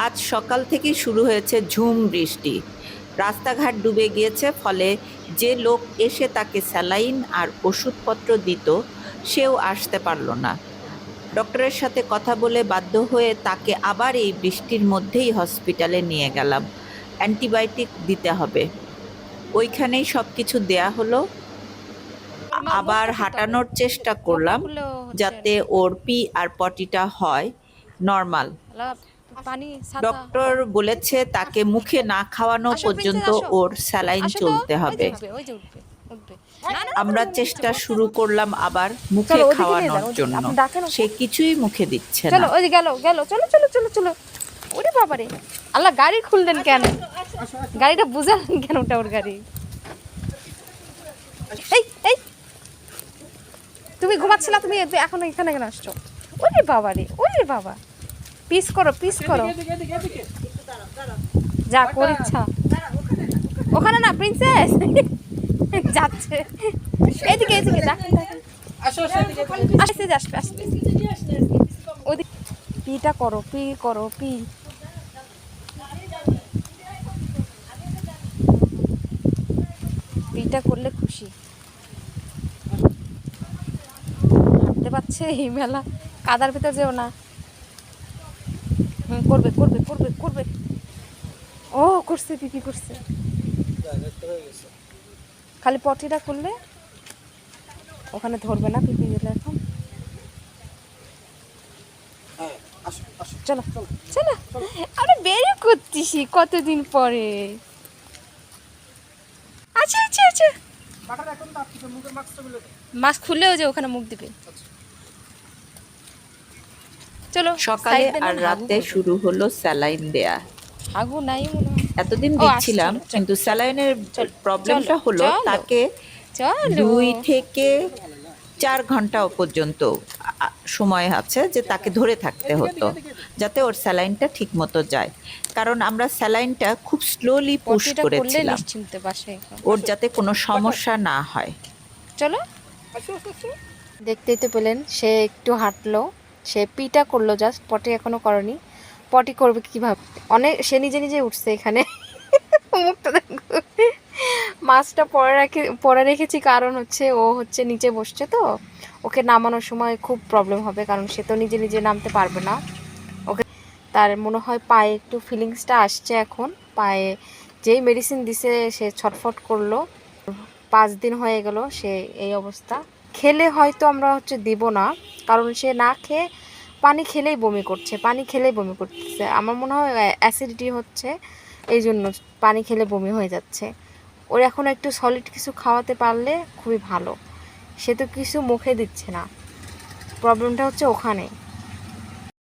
আজ সকাল থেকেই শুরু হয়েছে ঝুম বৃষ্টি। রাস্তাঘাট ডুবে গিয়েছে, ফলে যে লোক এসে তাকে স্যালাইন আর ওষুধপত্র দিত সেও আসতে পারল না। ডক্টরের সাথে কথা বলে বাধ্য হয়ে তাকে আবার এই বৃষ্টির মধ্যেই হসপিটালে নিয়ে গেলাম। অ্যান্টিবায়োটিক দিতে হবে। ওইখানেই সবকিছু দেয়া হলো। আবার হাঁটানোর চেষ্টা করলাম যাতে ওর পি আর পটিটা হয় নর্মাল। পানি ছাতা। ডক্টর বলেছে তাকে মুখে না খাওয়ানো আসো প্রিন্সেস পর্যন্ত আসো। ওর স্যালাইন আসো তো। চলতে ওই যে হবে। উঠবে, ওই যে উঠবে। উঠবে। আমরা চেষ্টা শুরু করলাম আবার মুখে চলো ওদিকে নিয়ে খাওয়ানোর যান, ওদিকে জন্য। আপনি ডাকেন ওকে। সে কিছুই মুখে দিচ্ছে চলো না। ওই যে গেল গেল, চলো চলো চলো চলো। ওরে বাবারে, আল্লাহ গাড়ি খুললেন কেন? গাড়িটা বুঝালেন কেন? ওটা ওর গাড়ি। এই এই, তুমি ঘুমাচ্ছিলা, তুমি এখন এখানে কেন আসছো? ওরে বাবারে, ওরে বাবা, পিস করো পিস করো। যা কর ইচ্ছা। ওখানে না প্রিন্সেস যাচ্ছে। এইদিকে এইদিকে, ডাকেন ডাকেন। আসতে আসবে আসবে। ওদিকে পিটা করো, পি করো, পি। পিটা করলে খুশি। হাঁটতে পারছে এই মেলা কাদার ভিতর যেও না। করবে করবে করবে করবে। ও করছে, পিপি করছে। খালি পটিটা করলে ওখানে ধরবে না, পিপি দিলে এখন। চলো চলো, আমরা বেরিয়ে করতেছি কতদিন পরে। আচ্ছা আচ্ছা আচ্ছা, মাস্ক খুললেও যে ওখানে মুখ দিবে। চলো। সকালে আর রাতে শুরু হলো স্যালাইন দেয়া। আগু নাই মনে হয়। এতদিন ও, দিচ্ছিলাম, আসছে, চলো, কিন্তু স্যালাইনের চলো, প্রবলেমটা হলো চলো, তাকে চলো। 2 থেকে 4 ঘন্টা পর্যন্ত সময় আছে যে তাকে ধরে থাকতে হতো যাতে ওর স্যালাইনটা ঠিক মতো যায়। কারণ আমরা স্যালাইনটা খুব স্লোলি পুশ পটিটা করলে করেছিলাম নিশ্চিন্তে বাসায়। ওর যাতে কোনো সমস্যা না হয়। চলো। দেখতেই তো পেলেন, সে একটু হাঁটলো, সে পিটা করলো, জাস্ট পটি এখনো করেনি। পটি করবে কিভাবে? অনেক সে নিজে নিজে উঠছে এখানে। মুখটা দেখো। মাছটা পরে রেখেছি, কারণ হচ্ছে ও হচ্ছে নিচে বসছে, তো ওকে নামানোর সময় খুব প্রবলেম হবে, কারণ সে তো নিজে নিজে নামতে পারবে না। ওকে তার মনে হয় পায়ে একটু ফিলিংসটা আসছে এখন। পায়ে যেই মেডিসিন দিছে সে ছটফট করলো। 5 দিন হয়ে গেল সে এই অবস্থা। খেলে হয়তো আমরা হচ্ছে দিব না, কারণ সে না খেয়ে পানি খেলেই বমি করছে, পানি খেলেই বমি করতেছে। আমার মনে হয় অ্যাসিডিটি হচ্ছে, এই জন্য পানি খেলে বমি হয়ে যাচ্ছে। ওর এখন একটু সলিড কিছু খাওয়াতে পারলে খুবই ভালো। সে তো কিছু মুখে দিচ্ছে না, প্রবলেমটা হচ্ছে ওখানে।